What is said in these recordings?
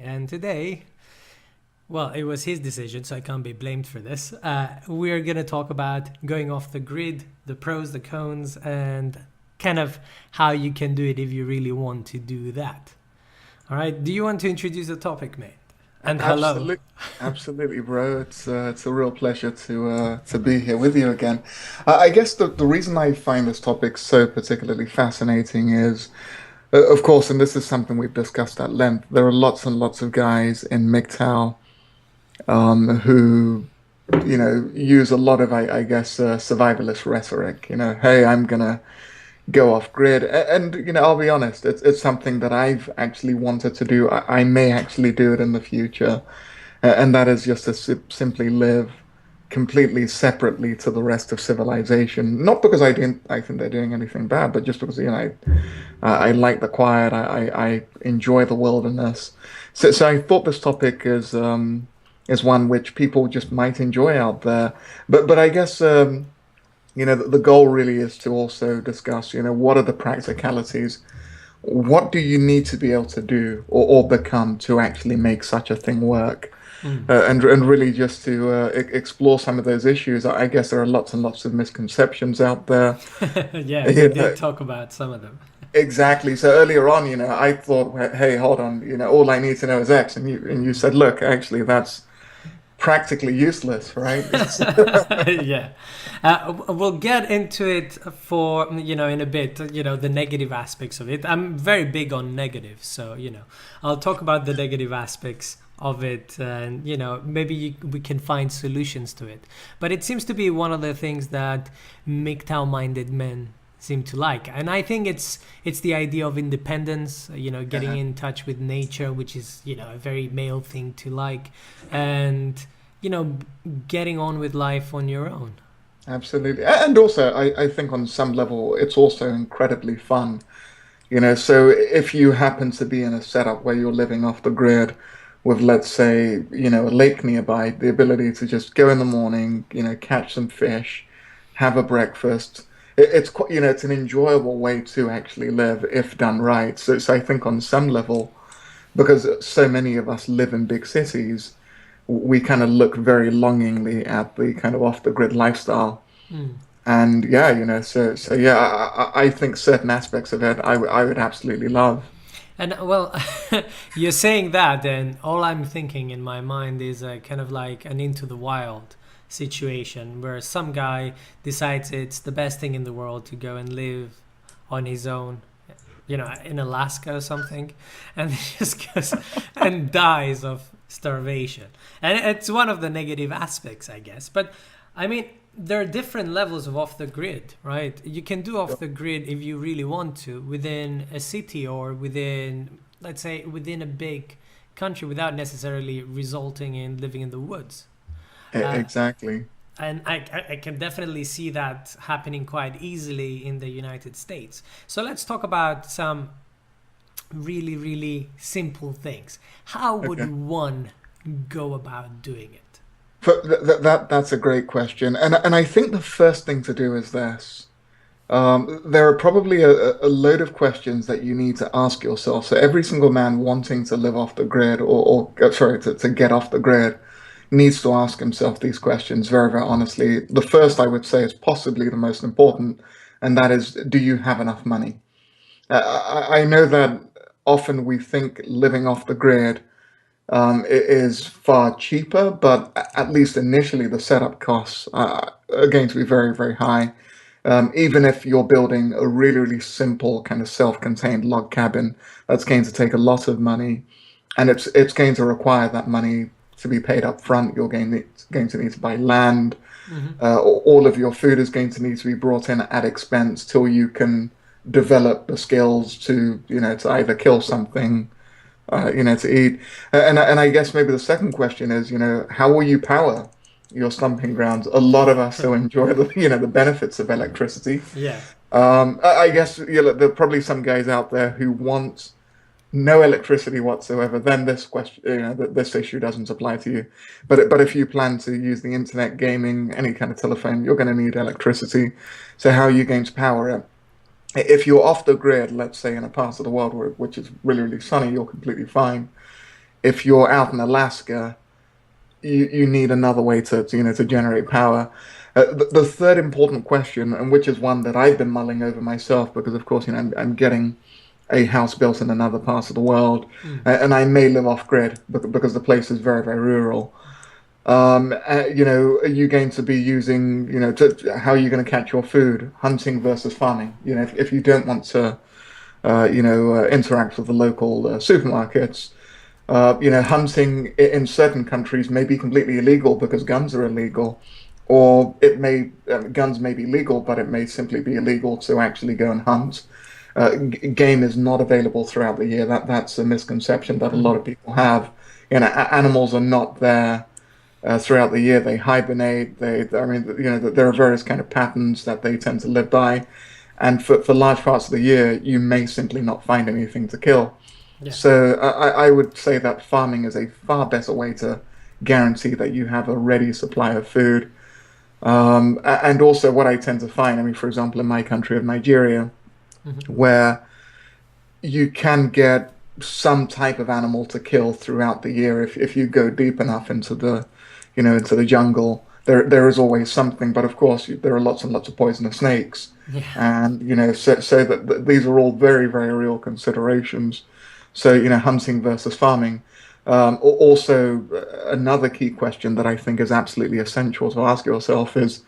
And today, well, it was his decision, so I can't be blamed for this. We're going to talk about going off the grid, the pros, the cons, and kind of how you can do it if you really want to do that. All right. Do you want to introduce the topic, mate? And hello. Absolutely, absolutely, bro. It's a real pleasure to be here with you again. I guess the reason I find this topic so particularly fascinating is, of course, and this is something we've discussed at length. There are lots and lots of guys in MGTOW who, use a lot of, I guess, survivalist rhetoric. Hey, I'm gonna go off grid, and I'll be honest, it's something that I've actually wanted to do. I may actually do it in the future. And that is just to simply live completely separately to the rest of civilization. Not because I think they're doing anything bad, but just because I like the quiet. I enjoy the wilderness. So I thought this topic is one which people just might enjoy out there. But I guess the goal really is to also discuss what are the practicalities. What do you need to be able to do or become to actually make such a thing work? Mm. And really just to explore some of those issues. I guess there are lots and lots of misconceptions out there. Yeah, we You know, did talk about some of them. exactly. So earlier on, I thought, hey, hold on, all I need to know is X, and you said, look, actually, that's practically useless, right? Yeah. We'll get into it for, in a bit, the negative aspects of it. I'm very big on negative. So, I'll talk about the negative aspects of it and, maybe we can find solutions to it. But it seems to be one of the things that MGTOW-minded men seem to like. And I think it's the idea of independence, getting Uh, in touch with nature, which is, a very male thing to like. And, getting on with life on your own. Absolutely. And also, I think on some level, it's also incredibly fun. So if you happen to be in a setup where you're living off the grid with, let's say, a lake nearby, the ability to just go in the morning, catch some fish, have a breakfast. It's quite, it's an enjoyable way to actually live if done right. So I think on some level, because so many of us live in big cities, we kind of look very longingly at the kind of off the grid lifestyle. Mm. And yeah, so yeah, I think certain aspects of it I would absolutely love. And well, you're saying that, and all I'm thinking in my mind is kind of like an Into the Wild situation where some guy decides it's the best thing in the world to go and live on his own, in Alaska or something, and he just goes and dies of starvation. And it's one of the negative aspects, I guess. But I mean, there are different levels of off the grid, right? You can do off the grid if you really want to within a city or within, let's say, within a big country without necessarily resulting in living in the woods. Uh, Exactly. and I can definitely see that happening quite easily in the United States. So let's talk about some really, really simple things. How would Okay. one go about doing it? That's a great question, and I think the first thing to do is this. There are probably a load of questions that you need to ask yourself. So every single man wanting to live off the grid or sorry, to get off the grid needs to ask himself these questions very, very honestly. The first I would say is possibly the most important, and that is, do you have enough money? I know that often we think living off the grid it is far cheaper, but at least initially the setup costs are going to be very, very high. Even if you're building a really, really simple kind of self-contained log cabin, that's going to take a lot of money, and it's going to require that money to be paid up front. You're going to need to buy land. Hmm. All of your food is going to need to be brought in at expense till you can develop the skills to either kill something to eat. And I guess maybe the second question is, how will you power your stomping grounds? A lot of us still enjoy the benefits of electricity. Yeah. I guess there are probably some guys out there who want no electricity whatsoever. Then this question, this issue doesn't apply to you. But if you plan to use the internet, gaming, any kind of telephone, you're going to need electricity. So how are you going to power it? If you're off the grid, let's say in a part of the world which is really, really sunny, you're completely fine. If you're out in Alaska, you need another way to generate power. The third important question, and which is one that I've been mulling over myself, because of course, I'm getting a house built in another part of the world, Mm. and I may live off grid because the place is very, very rural. Are you going to be using, how are you going to catch your food? Hunting versus farming. If you don't want to, interact with the local supermarkets, hunting in certain countries may be completely illegal because guns are illegal, or guns may be legal, but it may simply be illegal to actually go and hunt. Game is not available throughout the year. That's a misconception that a lot Mhm. of people have. Animals are not there throughout the year. They hibernate. I mean, there are various kind of patterns that they tend to live by, and for large parts of the year, you may simply not find anything to kill. Yeah. So I would say that farming is a far better way to guarantee that you have a ready supply of food. And also, what I tend to find, I mean, for example, in my country of Nigeria, Mhm. where you can get some type of animal to kill throughout the year if you go deep enough into the jungle. There is always something, but of course there are lots and lots of poisonous snakes, Yeah. and so that these are all very, very real considerations. So hunting versus farming. Also, another key question that I think is absolutely essential to ask yourself is,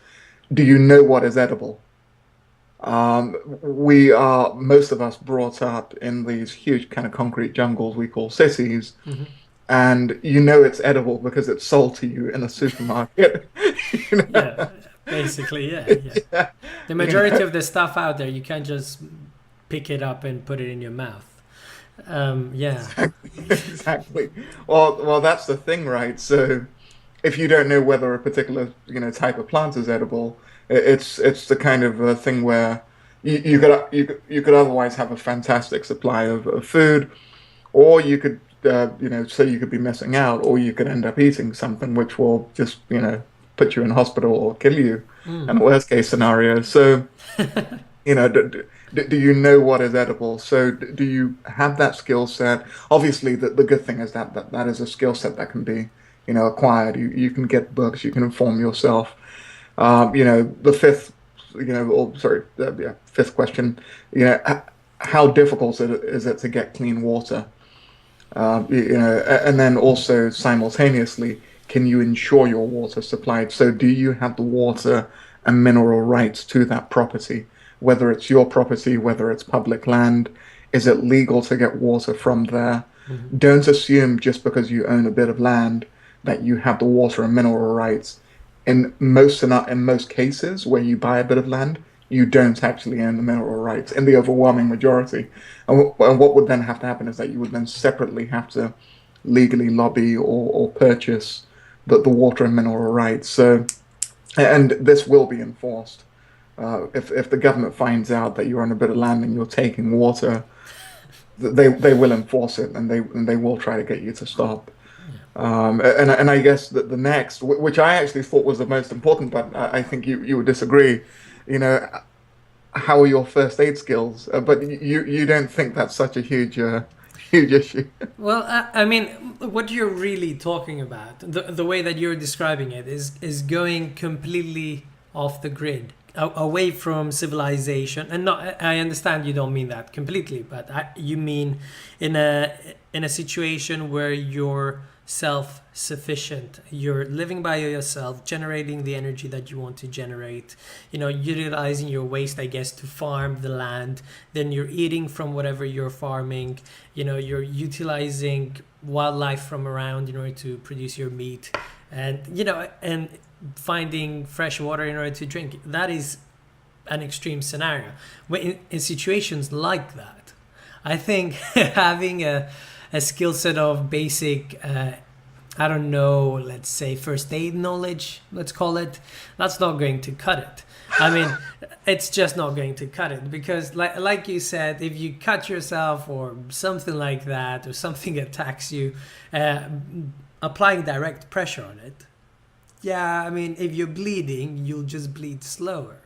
do you know what is edible? We are, most of us, brought up in these huge kind of concrete jungles we call cities, Mhm. and it's edible because it's sold to you in a supermarket. You Yeah. know? Basically, yeah, yeah. Yeah, The you majority know, of the stuff out there, you can't just pick it up and put it in your mouth. Yeah. exactly, exactly. Well, that's the thing, right? So if you don't know whether a particular type of plant is edible, it's the kind of thing where you could otherwise have a fantastic supply of food, or you could so you could be missing out, or you could end up eating something which will just put you in hospital or kill you, Mm. in the worst case scenario. So do you know what is edible? So do you have that skill set? Obviously, the good thing is that is a skill set that can be acquired. You can get books, you can inform yourself. The fifth, or sorry, yeah, fifth question, how difficult is it to get clean water? And then also simultaneously, can you ensure your water supplied? So, do you have the water and mineral rights to that property? Whether it's your property, whether it's public land, is it legal to get water from there? Mhm. Don't assume just because you own a bit of land that you have the water and mineral rights. In most cases, where you buy a bit of land, you don't actually own the mineral rights in the overwhelming majority. And what would then have to happen is that you would then separately have to legally lobby or purchase the water and mineral rights. So, and this will be enforced. If the government finds out that you're on a bit of land and you're taking water, they will enforce it, and they will try to get you to stop. And I guess that the next, which I actually thought was the most important, but I think you would disagree. You know, how are your first aid skills? But you don't think that's such a huge issue. Well, I mean, what you're really talking about, the way that you're describing it, is going completely off the grid, away from civilization. And not, I understand you don't mean that completely, but you mean in a situation where you're self-sufficient, you're living by yourself, generating the energy that you want to generate, utilizing your waste, I guess, to farm the land, then you're eating from whatever you're farming, you're utilizing wildlife from around in order to produce your meat, and finding fresh water in order to drink. That is an extreme scenario. When in situations like that, I think having a skill set of basic, I don't know, let's say first aid knowledge, let's call it, that's not going to cut it. I mean, it's just not going to cut it, because like you said, if you cut yourself or something like that, or something attacks you, uh, applying direct pressure on it, yeah, I mean, if you're bleeding, you'll just bleed slower.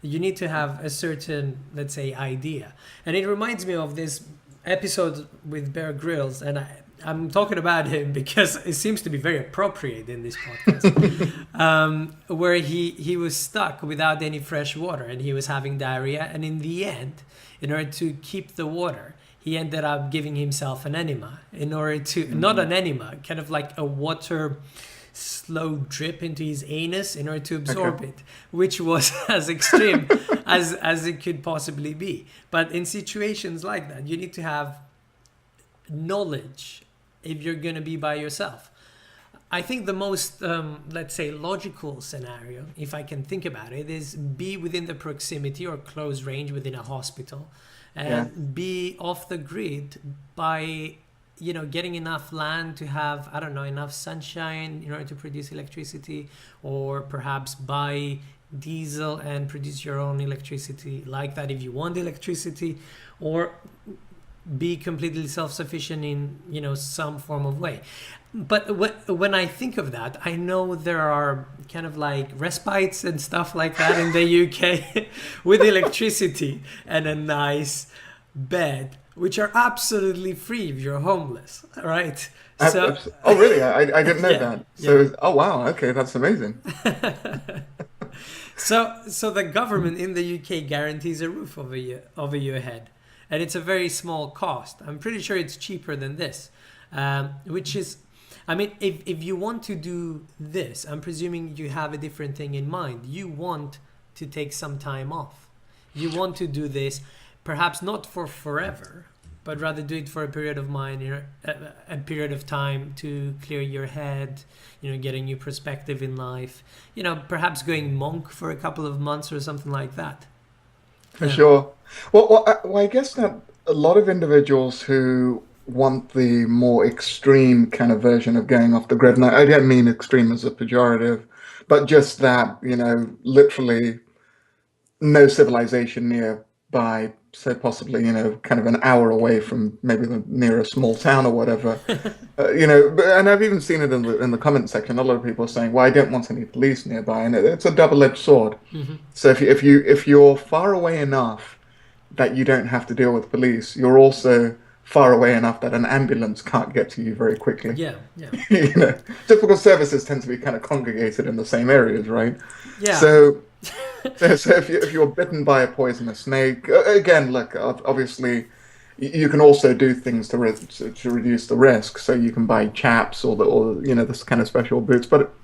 You need to have a certain, let's say, idea. And it reminds me of this episode with Bear Grylls, and I'm talking about him because it seems to be very appropriate in this podcast, where he was stuck without any fresh water and he was having diarrhea. And in the end, in order to keep the water, he ended up giving himself an enema in order to, not an enema, kind of like a water slow drip into his anus in order to absorb it, which was as extreme as it could possibly be. But in situations like that, you need to have knowledge if you're going to be by yourself. I think the most, let's say, logical scenario, if I can think about it, is be within the proximity or close range within a hospital and be off the grid by, getting enough land to have, I don't know, enough sunshine in order to produce electricity, or perhaps buy diesel and produce your own electricity like that if you want electricity, or be completely self-sufficient in some form of way. But when I think of that, I know there are kind of like respites and stuff like that in the UK with electricity and a nice bed, which are absolutely free if you're homeless, right? So, oh, really? I didn't know that. So, oh, wow. Okay, that's amazing. So the government in the UK guarantees a roof over your head. And it's a very small cost. I'm pretty sure it's cheaper than this, which is, I mean, if you want to do this, I'm presuming you have a different thing in mind. You want to take some time off. You want to do this, perhaps not for forever, but rather do it for a period of a period of time to clear your head, get a new perspective in life, perhaps going monk for a couple of months or something like that. For sure. Well, I guess that a lot of individuals who want the more extreme kind of version of going off the grid, and I don't mean extreme as a pejorative, but just that, literally no civilization nearby, so possibly, kind of an hour away from maybe the nearest small town or whatever. And I've even seen it in the comment section. A lot of people are saying, "Well, I don't want any police nearby," and it's a double-edged sword. Mm-hmm. So if you're far away enough that you don't have to deal with police, you're also far away enough that an ambulance can't get to you very quickly. Yeah. Just because services tend to be kind of congregated in the same areas, right? Yeah. So if you're bitten by a poisonous snake, again, look, obviously, you can also do things to reduce the risk. So you can buy chaps or this kind of special boots. But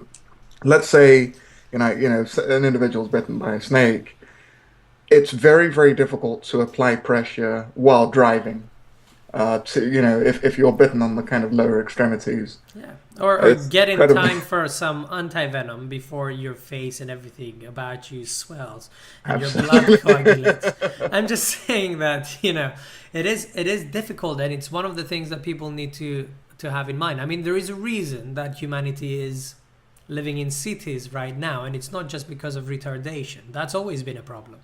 let's say an individual's bitten by a snake. It's very, very difficult to apply pressure while driving. If you're bitten on the kind of lower extremities. Yeah. Or get in time for some anti-venom before your face and everything about you swells and Absolutely. Your blood coagulates. I'm just saying that, it is difficult, and it's one of the things that people need to have in mind. I mean, there is a reason that humanity is living in cities right now, and it's not just because of retardation. That's always been a problem.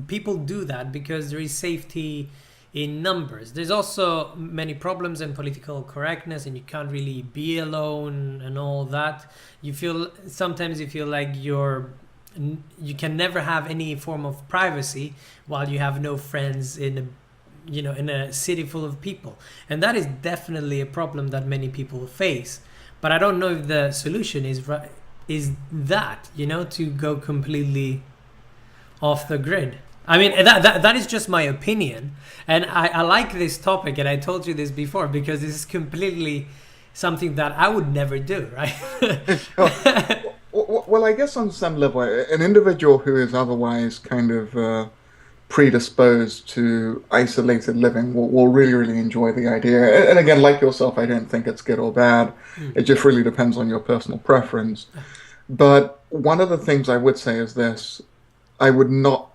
People do that because there is safety in numbers. There's also many problems in political correctness, and you can't really be alone and all that. Sometimes you feel like you can never have any form of privacy while you have no friends in a city full of people. And that is definitely a problem that many people face. But I don't know if the solution is that, to go completely off the grid. I mean, that is just my opinion. And I like this topic, and I told you this before, because this is completely something that I would never do, right? Well, I guess on some level, an individual who is otherwise kind of predisposed to isolated living will really, really enjoy the idea. And again, like yourself, I don't think it's good or bad. It just really depends on your personal preference. But one of the things I would say is this: I would not,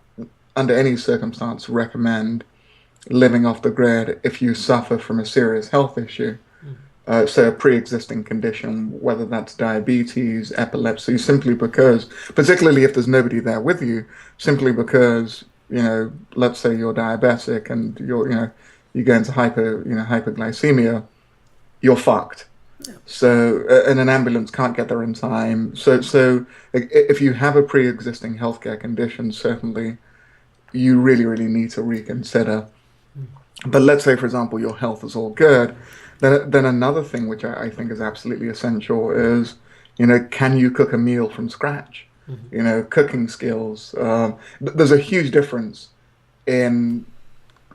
under any circumstance, recommend living off the grid if you suffer from a serious health issue. So a pre-existing condition, whether that's diabetes, epilepsy, simply because, particularly if there's nobody there with you, simply because, let's say you're diabetic and you go into hyperglycemia, you're fucked. Yeah. So, and an ambulance can't get there in time. So if you have a pre-existing healthcare condition, certainly you really, really need to reconsider But let's say, for example, your health is all good. Then another thing which I think is absolutely essential is, can you cook a meal from scratch? Mhm. Cooking skills. There's a huge difference in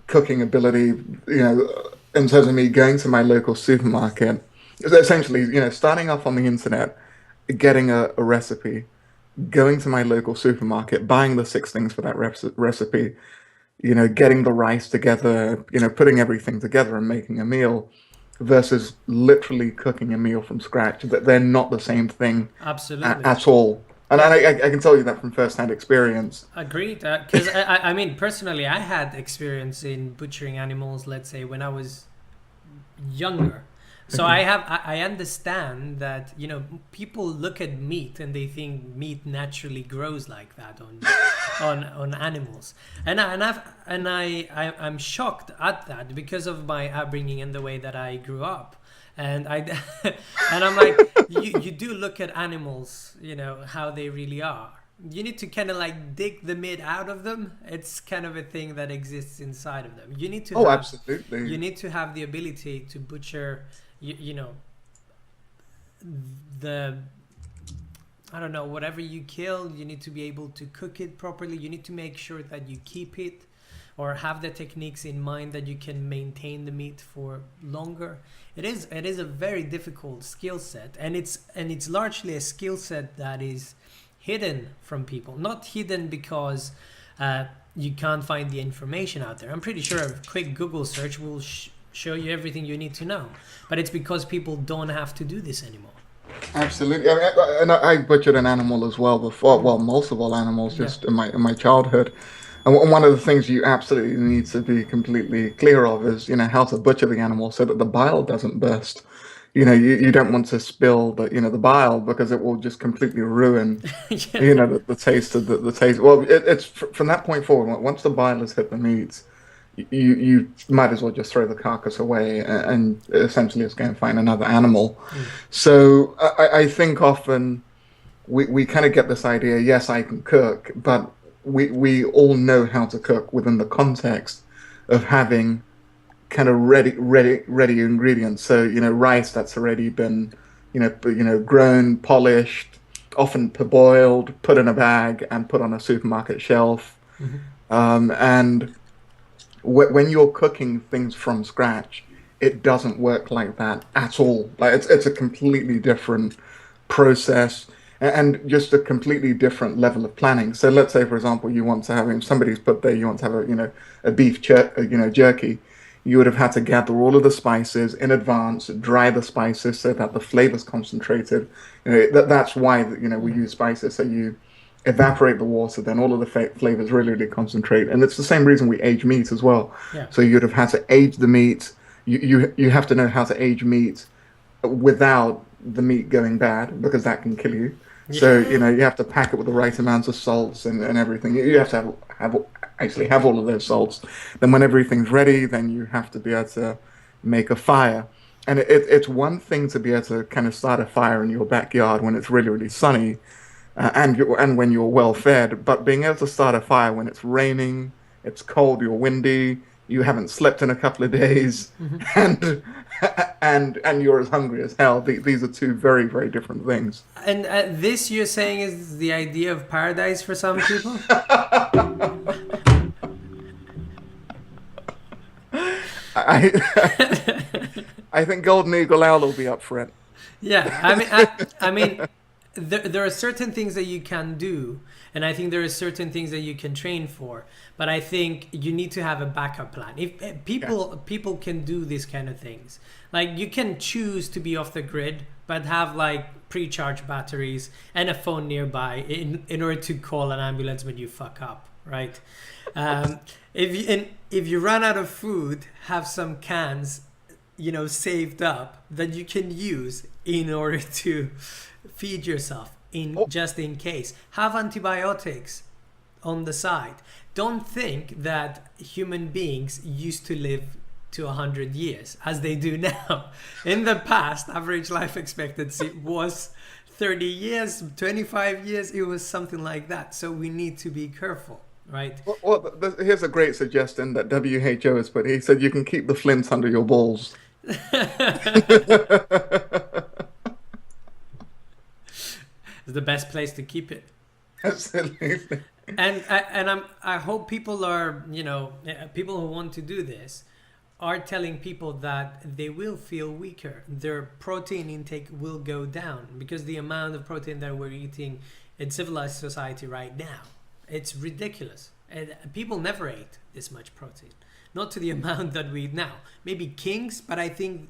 cooking ability, in terms of me going to my local supermarket, essentially, starting off on the internet, getting a recipe, going to my local supermarket, buying the six things for that recipe, getting the rice together, putting everything together and making a meal versus literally cooking a meal from scratch. That they're not the same thing Absolutely. at all. And Yeah. I can tell you that from first-hand experience. Agreed. Because I mean, personally, I had experience in butchering animals, let's say, when I was younger. So Okay. I understand that, people look at meat and they think meat naturally grows like that on animals. I'm shocked at that because of my upbringing and the way that I grew up. And I and I'm like, you do look at animals, how they really are. You need to kind of like dig the meat out of them. It's kind of a thing that exists inside of them. Oh, absolutely. You need to have the ability to butcher, you know, the, I don't know, whatever you kill, you need to be able to cook it properly. You need to make sure that you keep it or have the techniques in mind that you can maintain the meat for longer. It is a very difficult skill set, and it's largely a skill set that is hidden from people. Not hidden because you can't find the information out there. I'm pretty sure a quick Google search will show you everything you need to know, but it's because people don't have to do this anymore. Absolutely. And I butchered an animal as well before. Well, multiple animals Yeah. just in my childhood. And one of the things you absolutely need to be completely clear of is, how to butcher the animal so that the bile doesn't burst. You don't want to spill the bile because it will just completely ruin, Yeah. the taste of the taste. Well, it's from that point forward, once the bile has hit the meat, you might as well just throw the carcass away and essentially it's going to find another animal. Mm. So I think often we kind of get this idea, yes, I can cook, but we all know how to cook within the context of having kind of ready ingredients. So, rice that's already been, grown, polished, often parboiled, put in a bag and put on a supermarket shelf. Mhm. And when you're cooking things from scratch, it doesn't work like that at all. Like it's a completely different process and just a completely different level of planning. So let's say, for example, you want to have somebody's put there, you want to have a beef jerky. You would have had to gather all of the spices in advance, dry the spices so that the flavor's concentrated. That's why we Mm. use spices. So you evaporate the water, then all of the flavors really concentrate. And it's the same reason we age meat as well. Yeah. So you'd have had to age the meat. You have to know how to age meat without the meat going bad because that can kill you. Yeah. So you have to pack it with the right amounts of salts and everything. You have to actually have all of those salts. Then when everything's ready, then you have to be able to make a fire. And it's one thing to be able to kind of start a fire in your backyard when it's really sunny, and when you're well fed. But being able to start a fire when it's raining, it's cold, you're windy, you haven't slept in a couple of days, Mhm. and and you're as hungry as hell. These are two very different things. And this you're saying is the idea of paradise for some people? I I think Golden Eagle Owl will be up for it. Yeah, I mean, there are certain things that you can do, and I think there are certain things that you can train for. But I think you need to have a backup plan. If Yeah. people can do these kind of things, like you can choose to be off the grid, but have like pre-charged batteries and a phone nearby in order to call an ambulance when you fuck up, right? Um, if you run out of food, have some cans saved up that you can use in order to feed yourself in Oh, just in case. Have antibiotics on the side. Don't think that human beings used to live to 100 years as they do now. In the past, average life expectancy was 30 years, 25 years, it was something like that. So we need to be careful, right? Here's a great suggestion that WHO has put. He said you can keep the flints under your balls. It's the best place to keep it. Absolutely. And I hope people are, people who want to do this are telling people that they will feel weaker. Their protein intake will go down because the amount of protein that we're eating in civilized society right now, it's ridiculous. And people never ate this much protein, not to the amount that we eat now. Maybe kings, but I think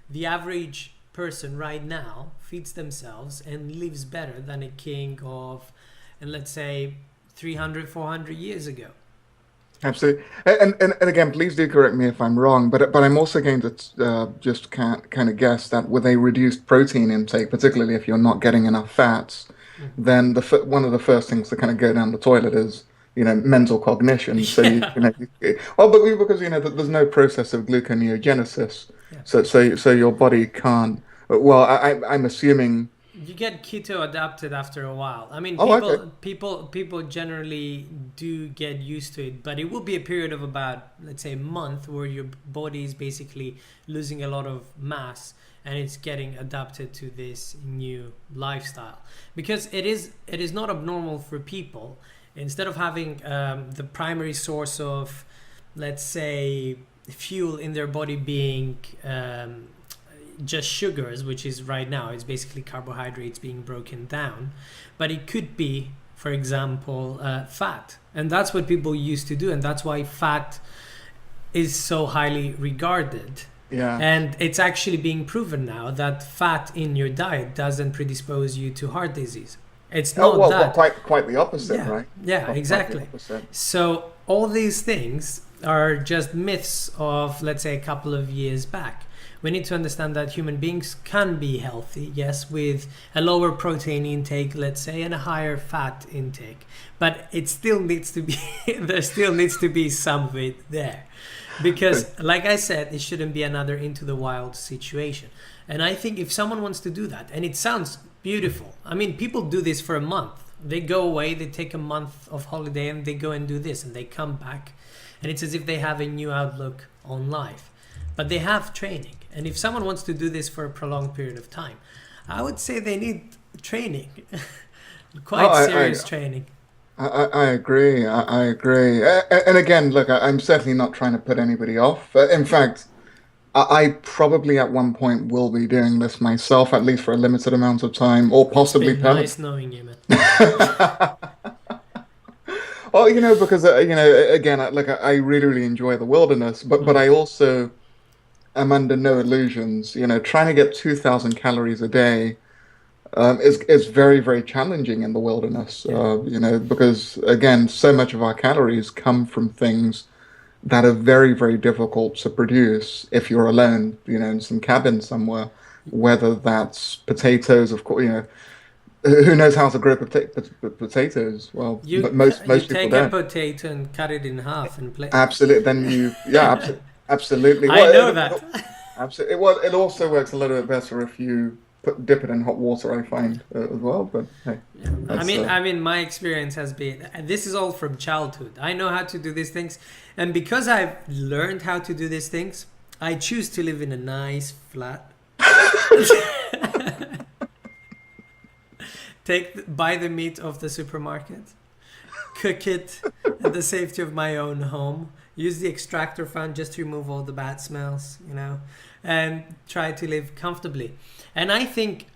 the average person right now feeds themselves and lives better than a king of, and let's say 300, 400 years ago. Absolutely. And again, please do correct me if I'm wrong, but I'm also going to just kind of guess that with a reduced protein intake, particularly if you're not getting enough fats, then one of the first things to kind of go down the toilet is, mental cognition. So Yeah, well, but because there's no process of gluconeogenesis, yeah. so your body can't. Well, I'm assuming. You get keto adapted after a while. I mean, Oh, okay. people generally do get used to it, but it will be a period of about, let's say, a month where your body is basically losing a lot of mass and it's getting adapted to this new lifestyle. Because it is not abnormal for people, instead of having the primary source of, let's say, fuel in their body being just sugars, which is right now, it's basically carbohydrates being broken down, but it could be, for example, fat. And that's what people used to do, and that's why fat is so highly regarded. Yeah. And it's actually being proven now that fat in your diet doesn't predispose you to heart disease. It's Oh, not well, that. quite the opposite, Yeah, right? yeah, Quite the exactly. opposite. So all these things are just myths of, let's say, a couple of years back. We need to understand that human beings can be healthy, yes, with a lower protein intake, let's say, and a higher fat intake. But it still needs to be, there still needs to be some of it there. Because, like I said, it shouldn't be another into the wild situation. And I think if someone wants to do that, and it sounds beautiful, I mean, people do this for a month. They go away, they take a month of holiday, and they go and do this, and they come back. And it's as if they have a new outlook on life. But they have training. And if someone wants to do this for a prolonged period of time, I would say they need training, Oh, quite serious training. I agree. I agree. And again, look, I'm certainly not trying to put anybody off. In fact, I probably at one point will be doing this myself, at least for a limited amount of time, or It's possibly been permanent. nice knowing you, man. Well, because again, I really, really enjoy the wilderness, but Mm. I also am under no illusions. Trying to get 2,000 calories a day is very, very challenging in the wilderness. Yeah. Because again, so much of our calories come from things that are very, very difficult to produce if you're alone, in some cabin somewhere. Whether that's potatoes, of course, who knows how to grow potatoes? Well, but You most people take a don't. potato and cut it in half and play. Absolutely. Then yeah, absolutely. I know that. Absolutely. Well, it also works a little bit better if you dip it in hot water, I find as well. But hey, Yeah. that's I mean, my experience has been, and this is all from childhood. I know how to do these things, and because I've learned how to do these things, I choose to live in a nice flat. Buy the meat of the supermarket, cook it at the safety of my own home, use the extractor fan just to remove all the bad smells, and try to live comfortably. And I think,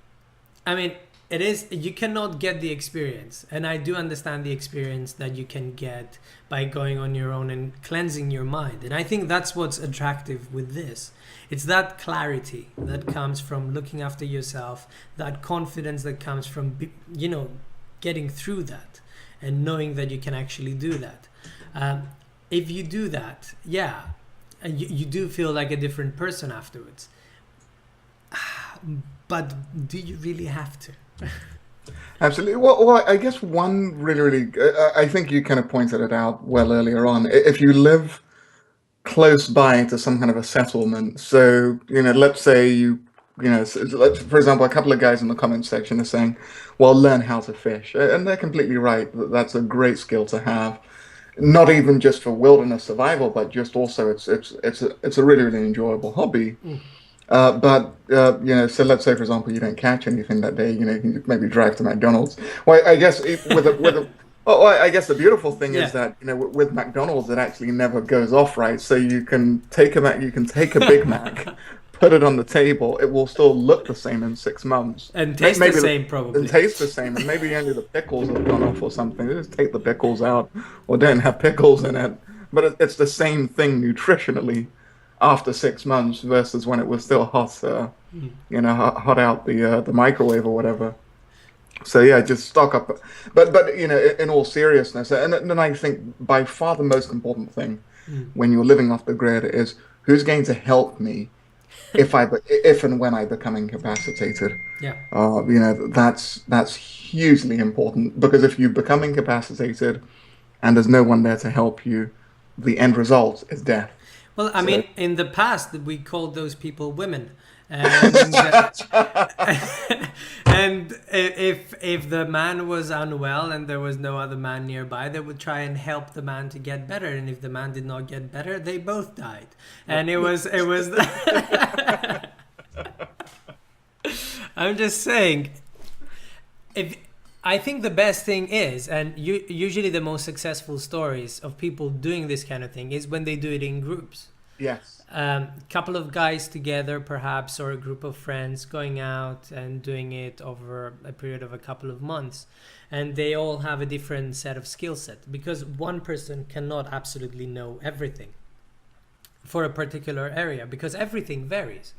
I mean, it is, you cannot get the experience. And I do understand the experience that you can get by going on your own and cleansing your mind. And I think that's what's attractive with this. It's that clarity that comes from looking after yourself, that confidence that comes from, getting through that and knowing that you can actually do that. If you do that, yeah, and you do feel like a different person afterwards. But do you really have to? absolutely. Well, I guess one really, really, I think you kind of pointed it out well earlier on. If you live close by to some kind of a settlement, so let's say for example, a couple of guys in the comment section are saying, "Well, learn how to fish," and they're completely right. That's a great skill to have. not even just for wilderness survival, but just also it's a really really enjoyable hobby. Mm. So let's say, for example, you don't catch anything that day, you can maybe drive to McDonald's. Well, I guess I guess the beautiful thing is Yeah. that, with McDonald's, it actually never goes off, right? So you can take a Big Mac, put it on the table, it will still look the same in 6 months. And taste the Maybe same, and probably. taste the same, and maybe only the pickles have gone off or something. Just take the pickles out, or don't have pickles in it. But it's the same thing nutritionally after 6 months versus when it was still hot, Mm. hot out the microwave or whatever. So yeah, just stock up. But in all seriousness, and then I think by far the most important thing Mm. when you're living off the grid is who's going to help me if and when I become incapacitated. Yeah. That's hugely important, because if you become incapacitated and there's no one there to help you, the end result is death. Well, I So mean, in the past, we called those people women, and and if the man was unwell and there was no other man nearby, they would try and help the man to get better. And if the man did not get better, they both died. And it was. I'm just saying, if I think the best thing is, and usually the most successful stories of people doing this kind of thing is when they do it in groups. yes, Couple of guys together, perhaps, or a group of friends going out and doing it over a period of a couple of months, and they all have a different set of skill set, because one person cannot absolutely know everything for a particular area, because everything varies.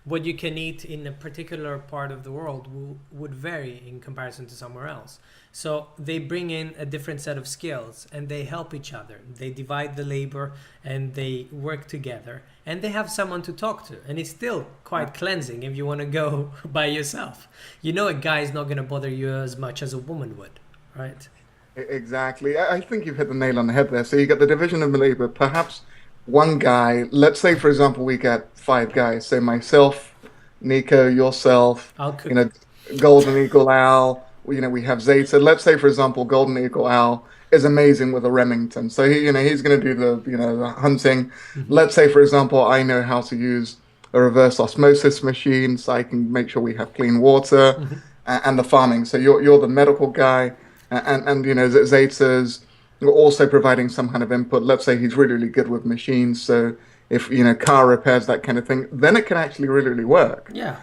What you can eat in a particular part of the world would vary in comparison to somewhere else. So they bring in a different set of skills and they help each other. They divide the labor and they work together, and they have someone to talk to. And it's still quite cleansing if you want to go by yourself. A guy is not going to bother you as much as a woman would, right? exactly. I think you've hit the nail on the head there. So you get the division of labor. Perhaps one guy, let's say, for example, we get five guys. Say myself, Nico, yourself, I'll you cook. know, Golden Eagle Al. We have Zeta. Let's say, for example, Golden Eagle Al is amazing with a Remington. So he's going to do the hunting. Mhm. Let's say, for example, I know how to use a reverse osmosis machine, so I can make sure we have clean water, Mhm. and the farming. So you're the medical guy, and Zeta's also providing some kind of input. Let's say he's really really good with machines, so if car repairs, that kind of thing, then it can actually really really work. Yeah.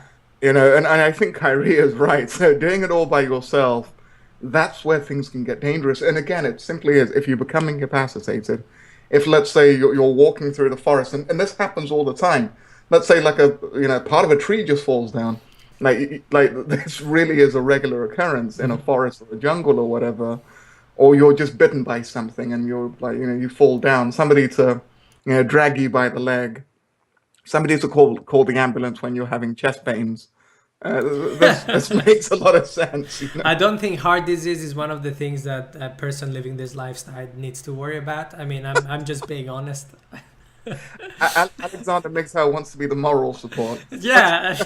And I think Kyrie is right. So doing it all by yourself, that's where things can get dangerous. And again, it simply is, if you become incapacitated, if let's say you're walking through the forest, and this happens all the time. Let's say like part of a tree just falls down. Like this really is a regular occurrence in a Mhm. forest or a jungle or whatever. Or you're just bitten by something and you're like, you fall down. Somebody to drag you by the leg. Somebody to call the ambulance when you're having chest pains. This makes a lot of sense. I don't think heart disease is one of the things that a person living this lifestyle needs to worry about. I mean, I'm just being honest. Alexander Mixer wants to be the moral support. Yeah.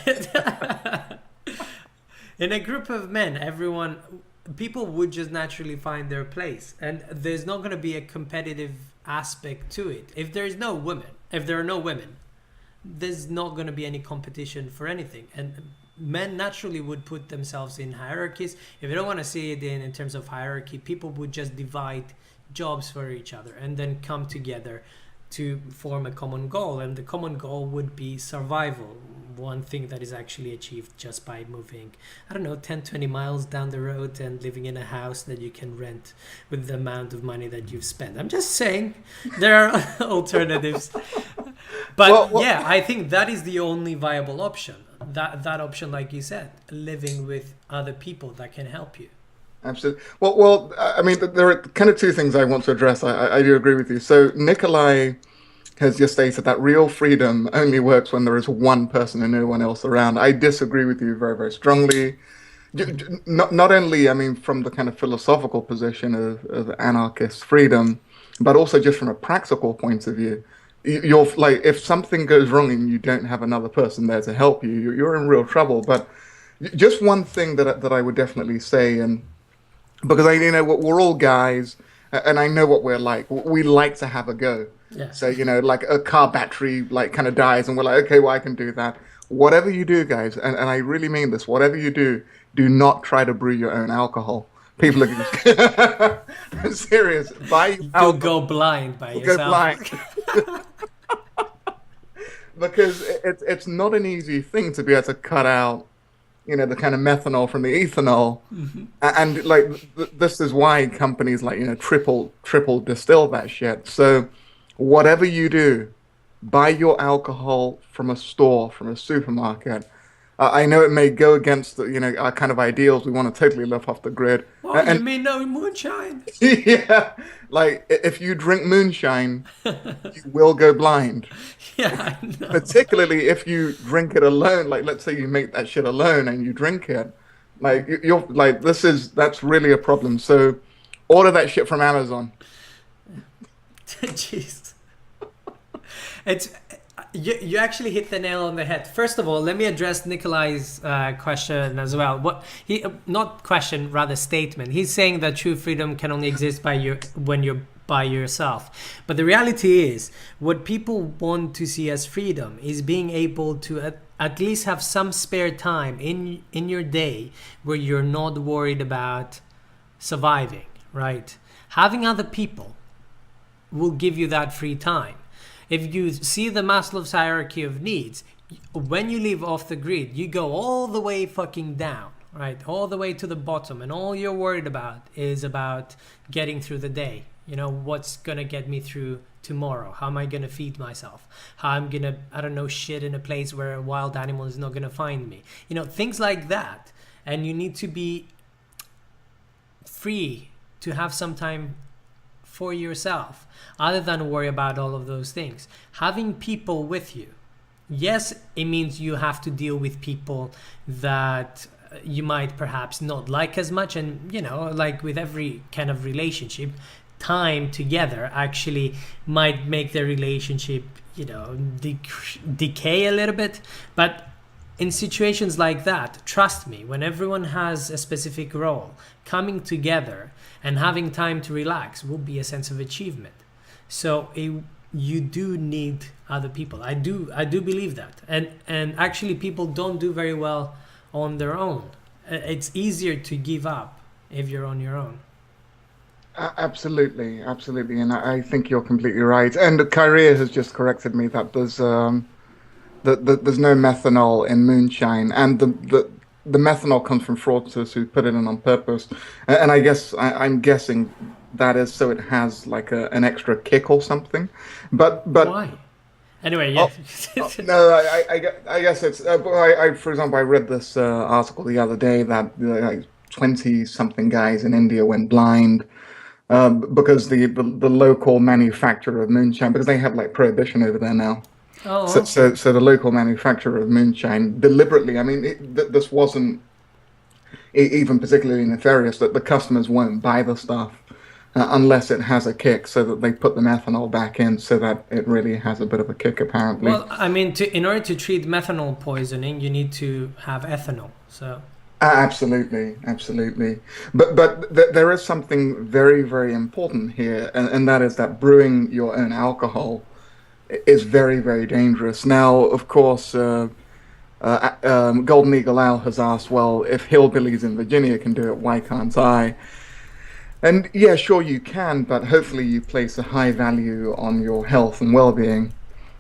In a group of men, people would just naturally find their place, and there's not going to be a competitive aspect to it. If there are no women, there's not going to be any competition for anything, and men naturally would put themselves in hierarchies. If you don't want to see it in terms of hierarchy, people would just divide jobs for each other and then come together to form a common goal, and the common goal would be survival. One thing that is actually achieved just by moving, I don't know, 10-20 miles down the road and living in a house that you can rent with the amount of money that you've spent. I'm just saying there are alternatives. But Well, yeah, I think that is the only viable option. That option, like you said, living with other people that can help you. absolutely. I mean, there are kind of two things I want to address. I do agree with you. So Nikolai has just stated that real freedom only works when there is one person and no one else around. I disagree with you very, very strongly. Not only, I mean, from the kind of philosophical position of anarchist freedom, but also just from a practical point of view. You're like, if something goes wrong and you don't have another person there to help you, you're in real trouble. But just one thing that I would definitely say, and because we're all guys, and I know what we're like. We like to have a go. Yeah. So, like a car battery like kind of dies and we're like, okay, well, I can do that. Whatever you do, guys, and I really mean this, whatever you do not try to brew your own alcohol. People are going I'm serious. Buy your You'll alcohol, go blind by go yourself. blind. Because it's not an easy thing to be able to cut out, the kind of methanol from the ethanol. And like this is why companies like, triple distill that shit. So whatever you do, buy your alcohol from a store, from a supermarket. I know it may go against our kind of ideals. We want to totally live off the grid. What, you And mean no moonshine? yeah, like if you drink moonshine, you will go blind. Yeah, I know. Particularly if you drink it alone, like let's say you make that shit alone and you drink it, like you're like that's really a problem. So order that shit from Amazon. Jeez. It's you actually hit the nail on the head. First of all, let me address Nikolai's question as well. What he not question, rather statement. He's saying that true freedom can only exist when you're by yourself. But the reality is, what people want to see as freedom is being able to at least have some spare time in your day where you're not worried about surviving, right? Having other people will give you that free time. If you see the Maslow's hierarchy of needs, when you live off the grid, you go all the way fucking down, right? All the way to the bottom, and all you're worried about is about getting through the day. What's gonna get me through tomorrow? How am I gonna feed myself? How I'm gonna, I don't know, shit in a place where a wild animal is not gonna find me. Things like that. And you need to be free to have some time for yourself, other than worry about all of those things. Having people with you, yes, it means you have to deal with people that you might perhaps not like as much, and like with every kind of relationship, time together actually might make the relationship decay a little bit. But in situations like that, trust me, when everyone has a specific role, coming together and having time to relax will be a sense of achievement. So you do need other people. I do believe that. And actually people don't do very well on their own. It's easier to give up if you're on your own. Absolutely, absolutely, and I think you're completely right. And Kyrie has just corrected me that there's no methanol in moonshine, and the methanol comes from fraudsters who put it in on purpose. And I guess I'm guessing that is so it has like an extra kick or something. But Why? Anyway, yeah. oh, no, I guess it's. For example, I read this article the other day that like 20 something guys in India went blind because the local manufacturer of moonshine, because they have like prohibition over there now. Oh, So the local manufacturer of moonshine deliberately, I mean, this wasn't even particularly nefarious, that the customers won't buy the stuff unless it has a kick, so that they put the methanol back in so that it really has a bit of a kick, apparently. well, I mean, in order to treat methanol poisoning, you need to have ethanol. So, Absolutely, absolutely. But there is something very, very important here, and that is that brewing your own alcohol is very, very dangerous. Now, of course, Golden Eagle Al has asked, well, if hillbillies in Virginia can do it, why can't I? And yeah, sure you can, but hopefully you place a high value on your health and well-being.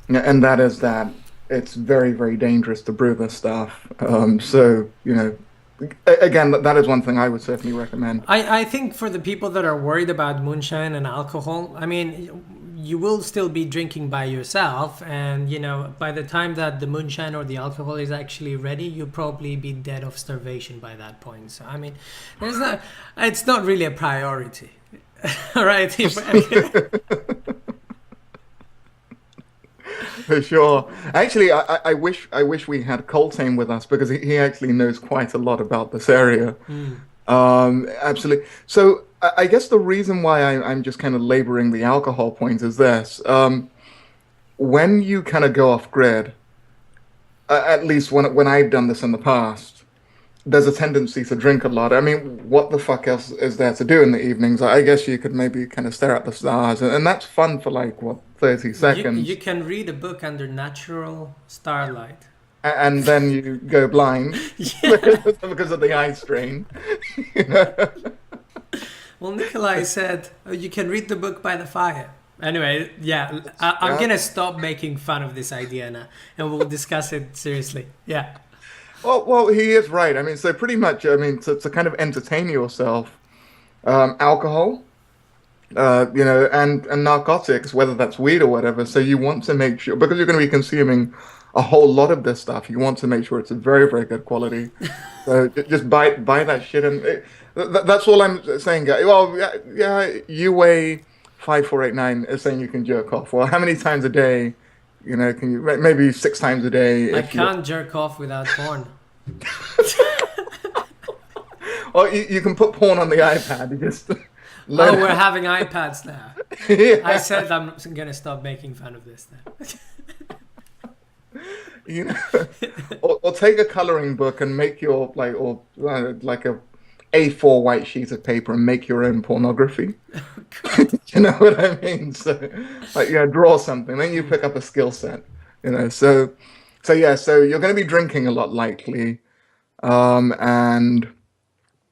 Yeah, and that is that it's very, very dangerous to brew this stuff. So, again, that is one thing I would certainly recommend. I think for the people that are worried about moonshine and alcohol, I mean, you will still be drinking by yourself, and by the time that the moonshine or the alcohol is actually ready, you'll probably be dead of starvation by that point. So I mean, it's not really a priority. All right. For sure. Actually, I wish we had Coltane with us because he actually knows quite a lot about this area. Absolutely. So I guess the reason why I'm just kind of laboring the alcohol point is this. When you kind of go off grid, at least when I've done this in the past, there's a tendency to drink a lot. I mean, what the fuck else is there to do in the evenings? I guess you could maybe kind of stare at the stars, and that's fun for like what, 30 You seconds, can read a book under natural starlight. and then you go blind Yeah. because of the eye strain. You know? Well, Nikolai said you can read the book by the fire. Anyway, yeah, I'm Yeah. gonna stop making fun of this idea now, and we'll discuss it seriously. Yeah. Well, he is right. I mean, so pretty much, I mean, to kind of entertain yourself, alcohol, and narcotics, whether that's weed or whatever. So you want to make sure, because you're going to be consuming a whole lot of this stuff, you want to make sure it's a very, very good quality. So just buy that shit, and that's all I'm saying, guy. Well, yeah, yeah, you weigh 5489 is saying you can jerk off. Well, how many times a day? Can you maybe 6 times a day I if you. can't jerk off without porn. Well, you can put porn on the iPad. You just Oh, load. we're having iPads now. I Yeah, said I'm gonna stop making fun of this now. you know, or take a coloring book and make your like a A4 white sheet of paper and make your own pornography. You know what I mean? So, like, yeah, draw something, then you pick up a skill set. So yeah, so you're going to be drinking a lot likely, and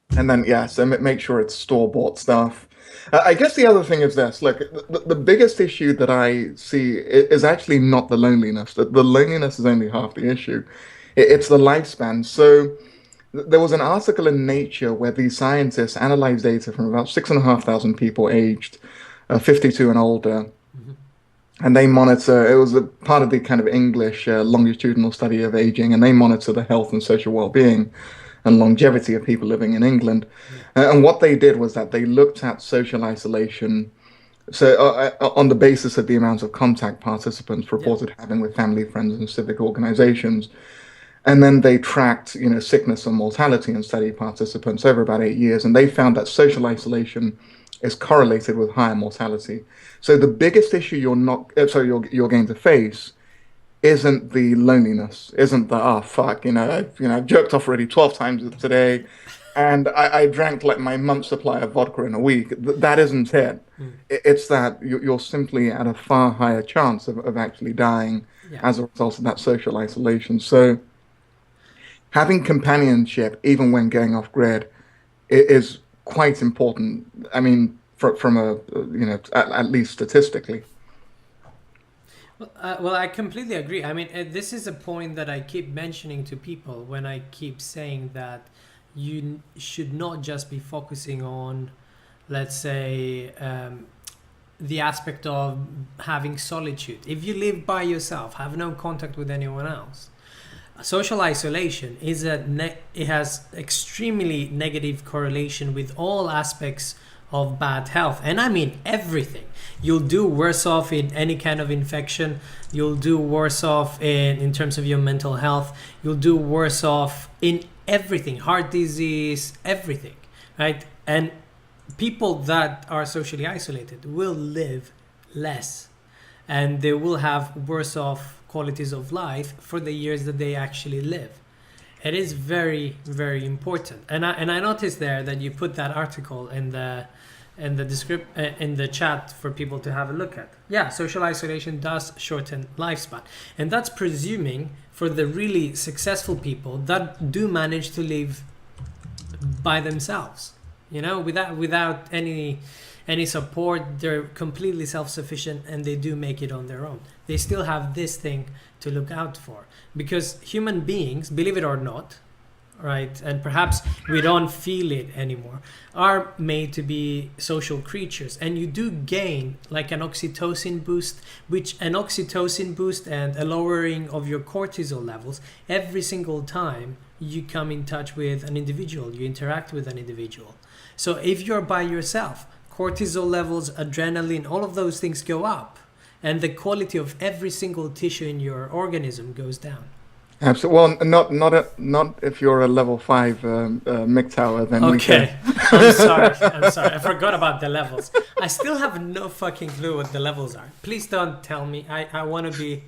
then yeah, so make sure it's store-bought stuff. I guess the other thing is this. Look, the biggest issue that I see is actually not the loneliness. The loneliness is only half the issue. It's the lifespan. So there was an article in Nature where these scientists analyzed data from about 6,500 people aged 52 and older, and they monitor. It was a part of the kind of English longitudinal study of aging, and they monitor the health and social well-being and longevity of people living in England. And what they did was that they looked at social isolation. So, on the basis of the amount of contact participants Yeah. reported having with family, friends, and civic organizations, and then they tracked, sickness and mortality in study participants over about 8 years, and they found that social isolation is correlated with higher mortality. So the biggest issue you're going to face isn't the loneliness, isn't the fuck, I've jerked off already 12 times today, and I drank like my month's supply of vodka in a week. That isn't it. Mm. It's that you're simply at a far higher chance of actually dying Yeah. as a result of that social isolation. So having companionship, even when going off grid, is quite important. I mean, from at least statistically. Well, I completely agree. I mean, this is a point that I keep mentioning to people when I keep saying that should not just be focusing on, let's say, the aspect of having solitude. If you live by yourself, have no contact with anyone else, social isolation it has extremely negative correlation with all aspects of bad health, and I mean everything. You'll do worse off in any kind of infection. You'll do worse off in terms of your mental health. You'll do worse off in everything, heart disease, everything, right? And people that are socially isolated will live less, and they will have worse off qualities of life for the years that they actually live. It is very, very important. And I noticed there that you put that article in the chat for people to have a look at. Yeah, social isolation does shorten lifespan, and that's presuming for the really successful people that do manage to live by themselves. Without any support, they're completely self-sufficient, and they do make it on their own. They still have this thing to look out for, because human beings, believe it or not, right, and perhaps we don't feel it anymore, are made to be social creatures, and you do gain like an oxytocin boost, and a lowering of your cortisol levels every single time you come in touch with an individual, you interact with an individual. So if you're by yourself, cortisol levels, adrenaline, all of those things go up, and the quality of every single tissue in your organism goes down. Absolutely. Well, not if you're a level 5 MGTOW, then we can. Okay, I'm sorry. I forgot about the levels. I still have no fucking clue what the levels are. Please don't tell me. I want to be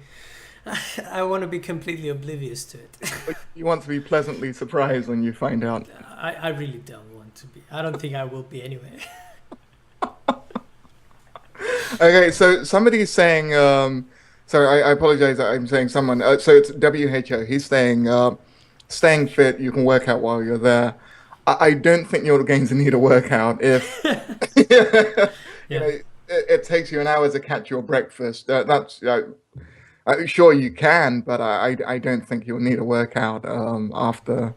I want to be completely oblivious to it. You want to be pleasantly surprised when you find out. I really don't want to be. I don't think I will be anyway. Okay, so somebody's saying, sorry, I apologize. I'm saying someone. So it's WHO. He's saying, staying fit, you can work out while you're there. I don't think you're going to need a workout if, Yeah. it takes you an hour to catch your breakfast. That's sure you can, but I don't think you'll need a workout after.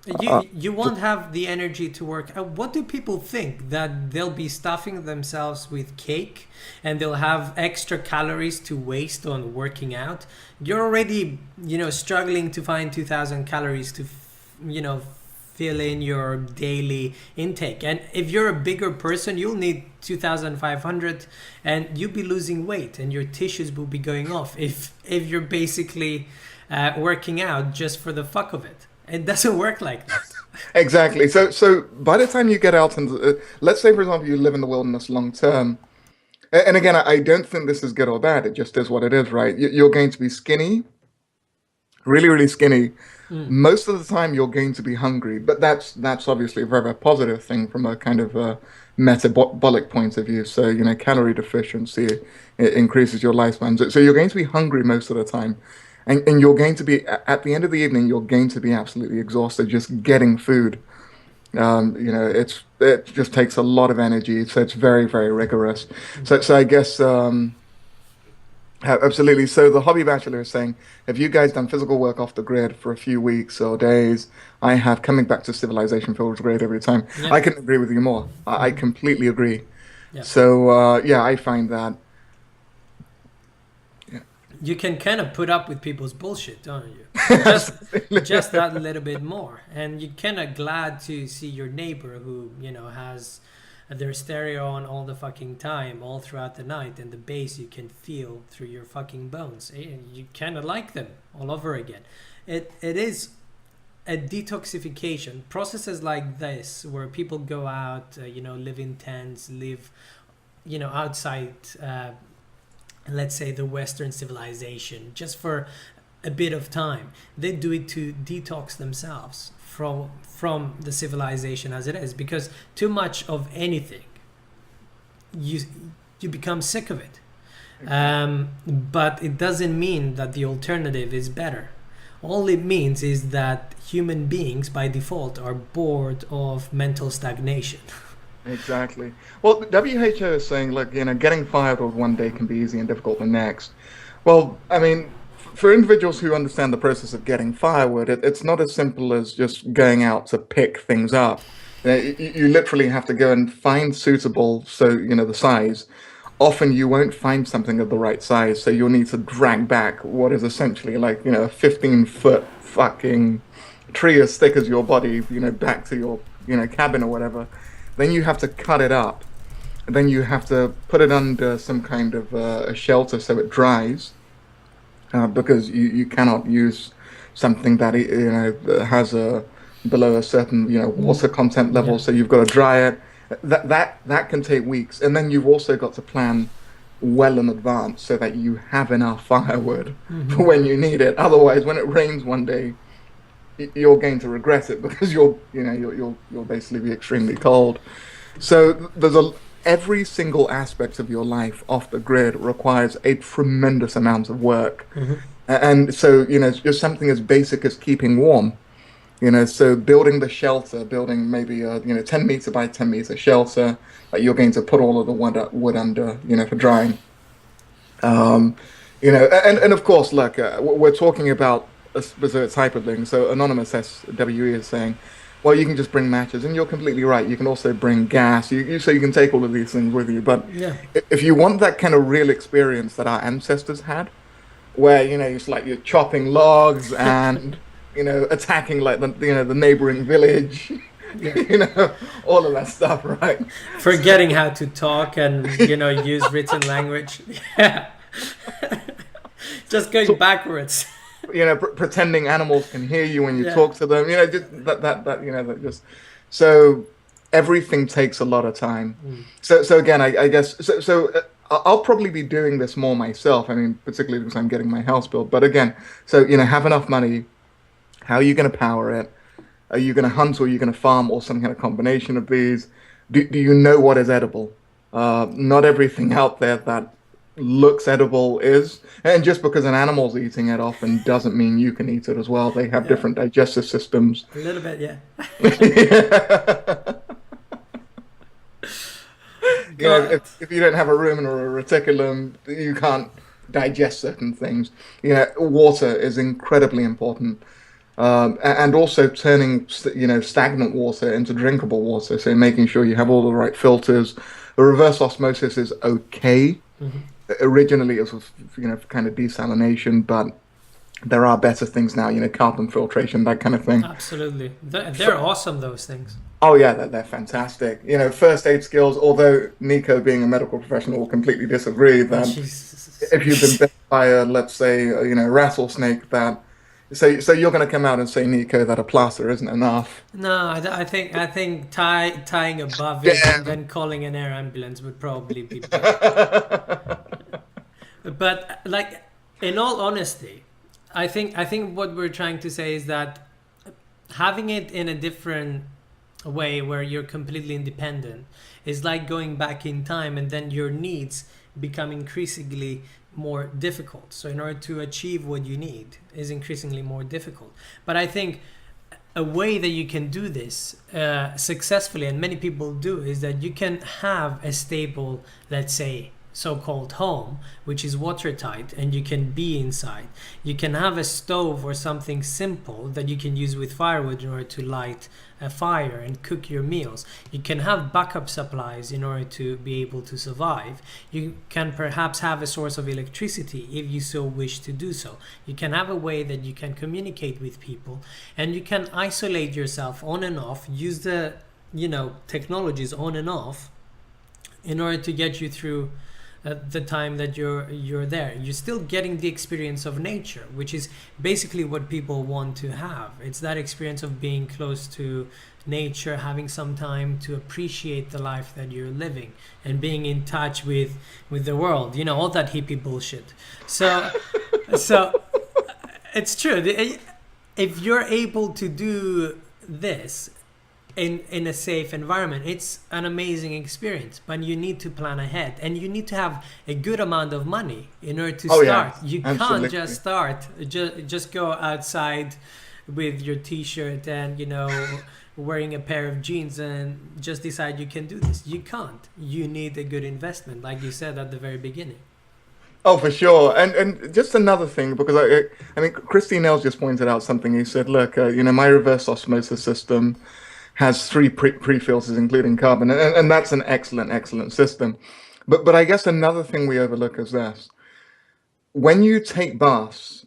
Uh, You won't have the energy to work. What do people think? That they'll be stuffing themselves with cake and they'll have extra calories to waste on working out? You're already, struggling to find 2,000 calories to, fill in your daily intake. And if you're a bigger person, you'll need 2,500 and you'll be losing weight and your tissues will be going off if you're basically working out just for the fuck of it. It doesn't work like that. exactly. So by the time you get out and let's say, for example, you live in the wilderness long term. And again, I don't think this is good or bad. It just is what it is, right? You're going to be skinny, really, really skinny. Mm. Most of the time, you're going to be hungry, but that's obviously a very, very positive thing from a kind of metabolic point of view. So, calorie deficiency, it increases your lifespan. So you're going to be hungry most of the time. And you're going to be, at the end of the evening, you're going to be absolutely exhausted just getting food. It just takes a lot of energy, so it's very, very rigorous. So I guess absolutely. So the hobby bachelor is saying, have you guys done physical work off the grid for a few weeks or days? I have. Coming back to civilization feels great every time. Yeah. I couldn't agree with you more. I Mhm. completely agree. Yeah. So yeah, I find that. Yeah. You can kind of put up with people's bullshit, don't you? Just that little bit more, and you're kind of glad to see your neighbor who has their stereo on all the fucking time, all throughout the night, and the bass you can feel through your fucking bones. You kind of like them all over again. It is a detoxification processes like this where people go out, live in tents, live, outside. Let's say the Western civilization, just for a bit of time. They do it to detox themselves from the civilization as it is, because too much of anything, you you become sick of it. But it doesn't mean that the alternative is better. All it means is that human beings by default are bored of mental stagnation. Exactly. Well, WHO is saying, look, getting firewood one day can be easy and difficult the next. Well, I mean, for individuals who understand the process of getting firewood, it's not as simple as just going out to pick things up. You literally have to go and find suitable, so, the size. Often you won't find something of the right size, so you'll need to drag back what is essentially like, a 15-foot fucking tree as thick as your body, back to your, cabin or whatever. Then you have to cut it up. And then you have to put it under some kind of a shelter so it dries, because you cannot use something that has a below a certain water content level. Yeah. So you've got to dry it. That can take weeks, and then you've also got to plan well in advance so that you have enough firewood Hmm. for when you need it. Otherwise, when it rains one day, you're going to regret it because you'll basically be extremely cold. So there's a every single aspect of your life off the grid requires a tremendous amount of work. Hmm. And so, just something as basic as keeping warm. So building the shelter, building maybe a 10 meter by 10 meter shelter that you're going to put all of the wood under, for drying. Um, and of course, look, we're talking about a specific type of thing. So Anonymous SWE is saying, well, you can just bring matches, and you're completely right. You can also bring gas. So you can take all of these things with you. But Yeah. if you want that kind of real experience that our ancestors had, where it's like you're chopping logs and attacking like the neighboring village, Yeah. all of that stuff, right? Forgetting how to talk and use written language. Yeah. Just going So, backwards. pretending animals can hear you when you Yeah. talk to them, just that just so everything takes a lot of time. Mm. So again, I guess so. I'll probably be doing this more myself. I mean, particularly because I'm getting my house built. But again, so have enough money. How are you going to power it? Are you going to hunt or are you going to farm or some kind of combination of these? Do you know what is edible? Not everything out there that looks edible is. And just because an animal's eating it often doesn't mean you can eat it as well. They have Yeah, different digestive systems. a little bit, yeah. If, God, if you don't have a rumen or a reticulum, you can't digest certain things. Water is incredibly important. And also turning stagnant water into drinkable water, so making sure you have all the right filters. The reverse osmosis is okay. Originally it was kind of desalination, but there are better things now, carbon filtration, that kind of thing. absolutely. They're awesome, those things. Oh yeah, they're fantastic. First aid skills, although Nico being a medical professional will completely disagree that Jesus. if you've been bitten by a, let's say, rattlesnake, that so you're going to come out and say, Nico, that a plaster isn't enough. No, I think tying above it and Yeah. then calling an air ambulance would probably be better. But like, in all honesty, I think what we're trying to say is that having it in a different way where you're completely independent is like going back in time, and then your needs become increasingly more difficult. So in order to achieve what you need is increasingly more difficult. But I think a way that you can do this successfully, and many people do, is that you can have a stable, let's say, so-called home, which is watertight, and you can be inside. You can have a stove or something simple that you can use with firewood in order to light a fire and cook your meals. You can have backup supplies in order to be able to survive. You can perhaps have a source of electricity if you so wish to do so. You can have a way that you can communicate with people, and you can isolate yourself on and off, use the technologies on and off in order to get you through the time that you're there. You're still getting the experience of nature, which is basically what people want to have. It's that experience of being close to nature, having some time to appreciate the life that you're living, and being in touch with the world. All that hippie bullshit. So it's true. If you're able to do this in a safe environment, it's an amazing experience. But you need to plan ahead, and you need to have a good amount of money in order to Oh yeah, start. You can't absolutely. just start, just go outside with your t-shirt and wearing a pair of jeans and just decide you can do this. You can't. You need a good investment, like you said at the very beginning. Oh, for sure. And just another thing, because I mean, Christine Nels just pointed out something. He said, look, my reverse osmosis system has three pre-filters, including carbon, and that's an excellent system. But I guess another thing we overlook is this: when you take baths,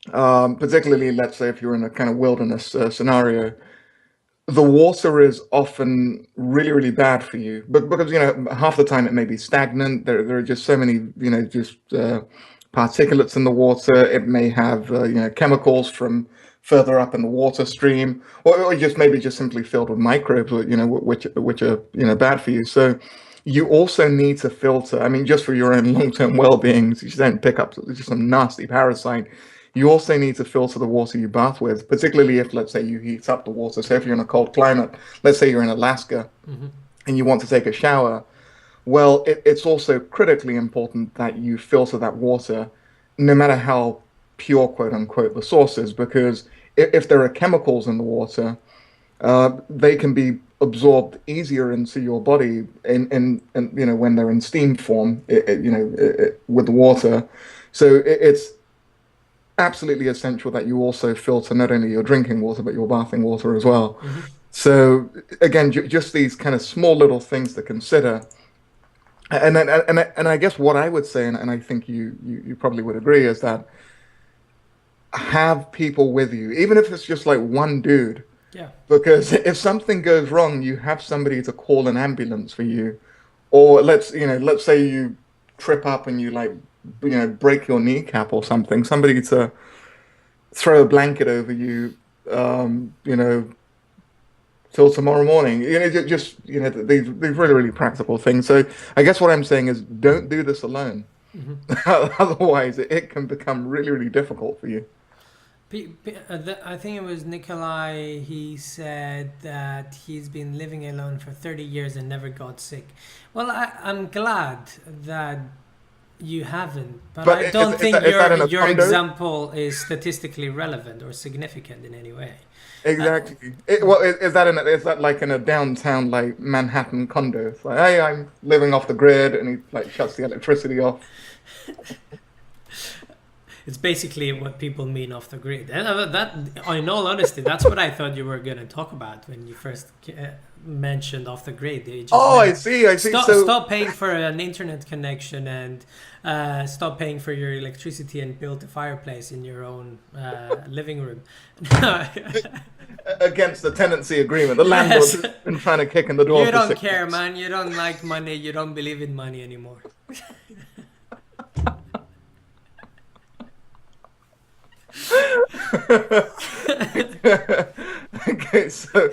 particularly, let's say if you're in a kind of wilderness scenario, the water is often really bad for you, but because half the time it may be stagnant. There are just so many just particulates in the water. It may have chemicals from further up in the water stream, or just maybe just simply filled with microbes, which are bad for you. So you also need to filter. I mean, just for your own long-term well-being, so you don't pick up just some nasty parasite. You also need to filter the water you bath with, particularly if, let's say, you heat up the water. So if you're in a cold climate, let's say you're in Alaska and you want to take a shower, well, it's also critically important that you filter that water, no matter how pure, quote unquote, the source is, because if there are chemicals in the water, they can be absorbed easier into your body in when they're in steam form, with the water. So it's absolutely essential that you also filter not only your drinking water but your bathing water as well. So again, just these kind of small little things to consider. And I guess what I would say, and I think you probably would agree, is that have people with you, even if it's just like one dude, Yeah. because if something goes wrong, you have somebody to call an ambulance for you. Or let's say you trip up and you break your kneecap or something, somebody to throw a blanket over you, till tomorrow morning. Just these really really practical things. So I guess what I'm saying is don't do this alone. Mhm. Otherwise, it can become really really difficult for you. I think it was Nikolai. He said that he's been living alone for 30 years and never got sick. Well, I'm glad that you haven't, but But I don't is think that in a your condo? example is statistically relevant or significant in any way. Uh, Exactly. Well, is that like in a downtown like Manhattan condo? It's like, hey, I'm living off the grid, and he like shuts the electricity off. it's basically what people mean off the grid, and that, in all honesty, that's what I thought you were going to talk about when you first mentioned off the grid. You just Oh, meant I see. stop paying for an internet connection and stop paying for your electricity and build a fireplace in your own living room. Against the tenancy agreement, the landlord Yes. has been trying to kick in the door You for don't six care, months. man. You don't like money. You don't believe in money anymore. Okay, so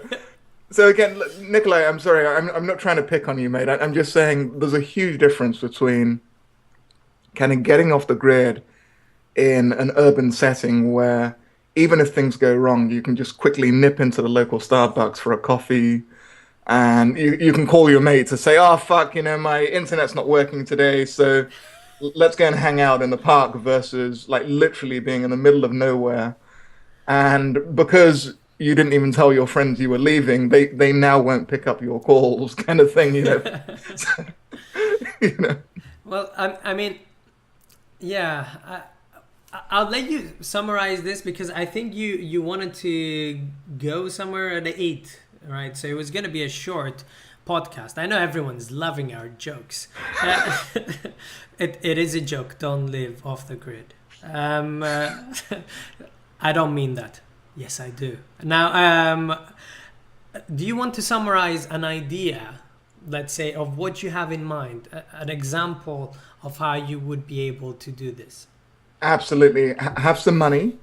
again, Nikolai, I'm sorry, I'm not trying to pick on you, mate. I'm just saying there's a huge difference between kind of getting off the grid in an urban setting where even if things go wrong, you can just quickly nip into the local Starbucks for a coffee, and you can call your mate to say, oh fuck, my internet's not working today, so let's go and hang out in the park versus like literally being in the middle of nowhere. And because you didn't even tell your friends you were leaving, they now won't pick up your calls, kind of thing. So, you know. Well, I mean, yeah. I'll let you summarize this because I think you wanted to go somewhere at 8, right? So it was going to be a short podcast. I know everyone's loving our jokes. It is a joke. Don't live off the grid. I don't mean that. Yes, I do. Now, do you want to summarize an idea, let's say, of what you have in mind, an example of how you would be able to do this? Absolutely. Have some money.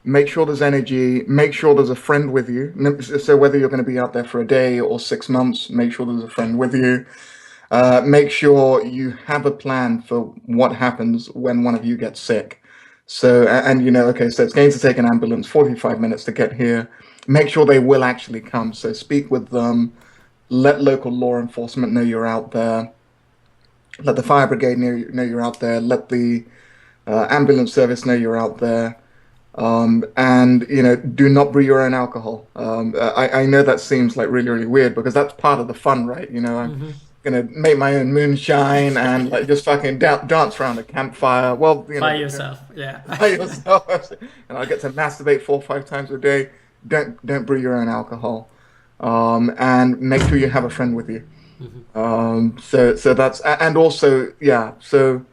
Make sure there's energy. Make sure there's a friend with you. So whether you're going to be out there for a day or 6 months, make sure there's a friend with you. Make sure you have a plan for what happens when one of you gets sick. So, okay, so it's going to take an ambulance 45 minutes to get here. Make sure they will actually come. So speak with them. Let local law enforcement know you're out there. Let the fire brigade know you're out there. Let the ambulance service know you're out there. And do not brew your own alcohol. I know that seems like really really weird because that's part of the fun, right? I'm Hmm. gonna make my own moonshine and like just fucking dance around a campfire. Well, By yourself, yeah. by yourself, and I get to masturbate 4 or 5 times a day. Don't brew your own alcohol, and make sure you have a friend with you. Hmm. So that's and also yeah. So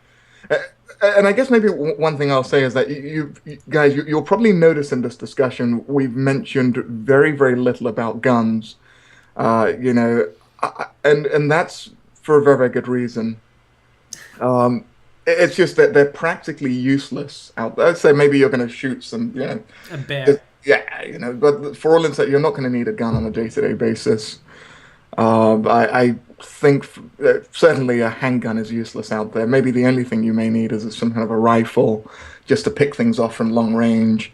uh, and I guess maybe one thing I'll say is that you guys you'll probably notice in this discussion we've mentioned very very little about guns. Uh, you know, and that's for a very very good reason. Um, it's just that they're practically useless out there. So maybe you're going to shoot some, A bear. yeah, but for all intents, you're not going to need a gun on a day-to-day basis. I think certainly a handgun is useless out there. Maybe the only thing you may need is some kind of a rifle just to pick things off from long range.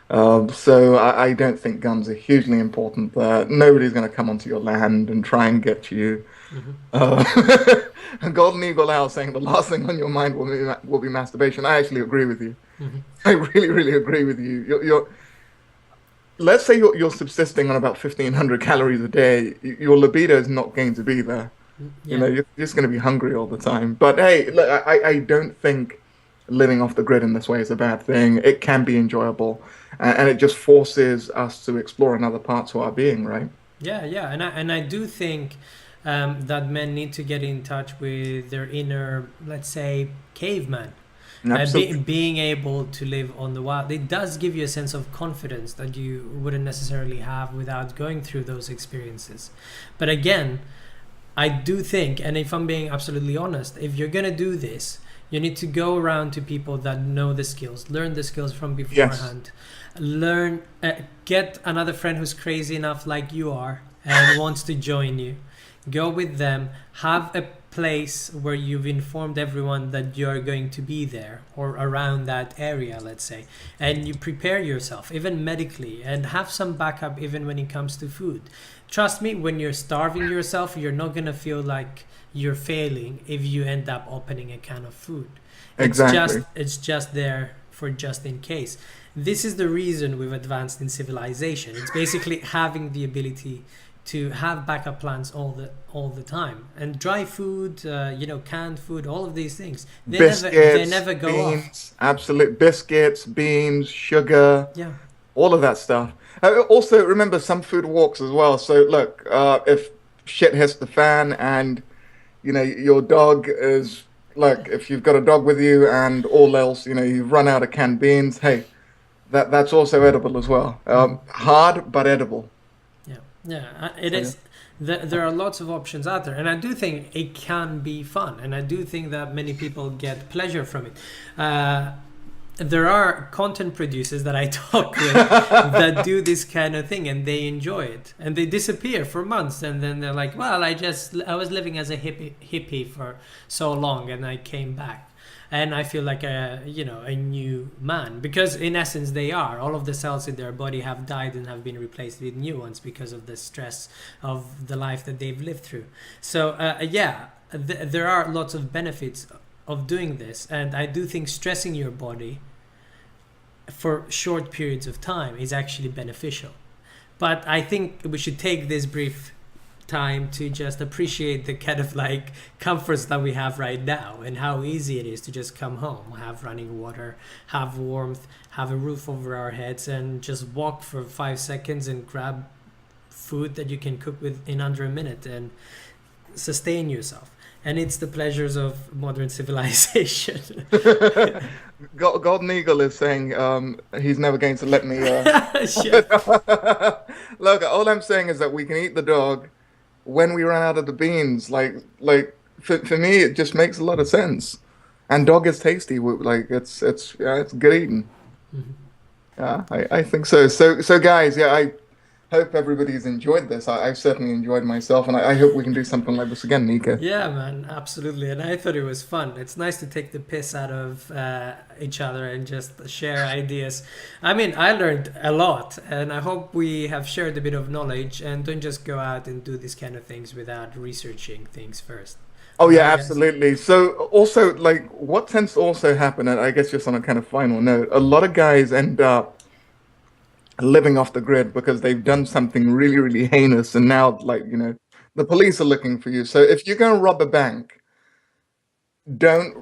So I don't think guns are hugely important there. Nobody's going to come onto your land and try and get you. Hmm. Uh, Golden Eagle Owl saying the last thing on your mind will be masturbation. I actually agree with you. Hmm. I really, really agree with you. Let's say you're subsisting on about 1,500 calories a day. Your libido is not going to be there. Yeah. You're just going to be hungry all the time. But hey, look, I don't think living off the grid in this way is a bad thing. It can be enjoyable, and it just forces us to explore another part to our being, right? Yeah, yeah, and I do think that men need to get in touch with their inner, let's say, caveman. Absolutely. Being able to live on the wild, it does give you a sense of confidence that you wouldn't necessarily have without going through those experiences. But again, I do think, and if I'm being absolutely honest, if you're gonna do this, you need to go around to people that know the skills, learn the skills from Yes. beforehand, learn, get another friend who's crazy enough like you are, and wants to join you, go with them. Have a place where you've informed everyone that you're going to be there or around that area, let's say, and you prepare yourself even medically and have some backup even when it comes to food. Trust me, when you're starving yourself, you're not going to feel like you're failing if you end up opening a can of food. Exactly. It's just there for just in case. This is the reason we've advanced in civilization. It's basically having the ability to have backup plans all the time. And dry food, canned food, all of these things, they Biscuits, never go off. beans, absolute biscuits, beans, sugar, Yeah. all of that stuff. Also, remember some food walks as well. So look, if shit hits the fan and your dog is like, if you've got a dog with you and all else, you've run out of canned beans, hey, that's also edible as well. Hard but edible. Yeah, yeah, it So, is. There are lots of options out there, and I do think it can be fun, and I do think that many people get pleasure from it. There are content producers that I talk with that do this kind of thing, and they enjoy it, and they disappear for months, and then they're like, "Well, I was living as a hippie for so long, and I came back." And I feel like a new man, because in essence they are. All of the cells in their body have died and have been replaced with new ones because of the stress of the life that they've lived through. So there are lots of benefits of doing this, and I do think stressing your body for short periods of time is actually beneficial. But I think we should take this brief time to just appreciate the kind of like comforts that we have right now and how easy it is to just come home, have running water, have warmth, have a roof over our heads, and just walk for 5 seconds and grab food that you can cook with in under a minute and sustain yourself. And it's the pleasures of modern civilization. Golden Eagle is saying he's never going to let me. Yeah. Look, all I'm saying is that we can eat the dog when we run out of the beans. For me, it just makes a lot of sense. And dog is tasty. Like it's good eating. Mhm. Yeah, I think so. So guys, yeah, I hope everybody's enjoyed this. I've certainly enjoyed myself, and I hope we can do something like this again, Nico. Yeah, man, absolutely. And I thought it was fun. It's nice to take the piss out of each other and just share ideas. I mean, I learned a lot, and I hope we have shared a bit of knowledge, and don't just go out and do these kind of things without researching things first. Oh yeah, Right, guys? absolutely. So also, like, what tends to also happen, and I guess just on a kind of final note, a lot of guys end up living off the grid because they've done something really, really heinous, and now, like, the police are looking for you. So if you're going to rob a bank, don't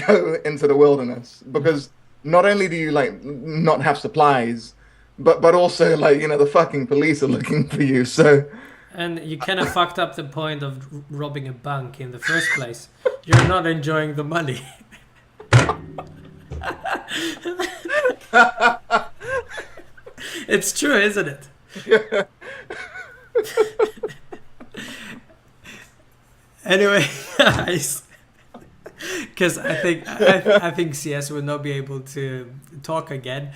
go into the wilderness, because not only do you like not have supplies, but also, like, the fucking police are looking for you. So And you kind of fucked up the point of robbing a bank in the first place. You're not enjoying the money. It's true, isn't it? Anyway, guys, because I think CS will not be able to talk again.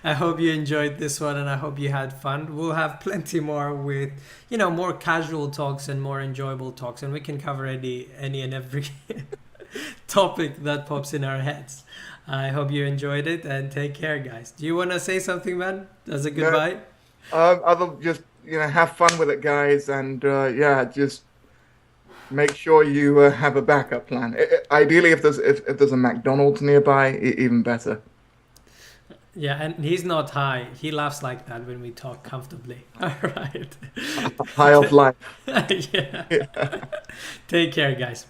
I hope you enjoyed this one, and I hope you had fun. We'll have plenty more with more casual talks and more enjoyable talks, and we can cover any and every topic that pops in our heads. I hope you enjoyed it, and take care, guys. Do you want to say something, man, as a no, goodbye? other just have fun with it, guys, and yeah, just make sure you have a backup plan. Ideally, if there's a McDonald's nearby, even better. Yeah, and he's not high. He laughs like that when we talk comfortably. All right. High of life. Yeah. Take care, guys.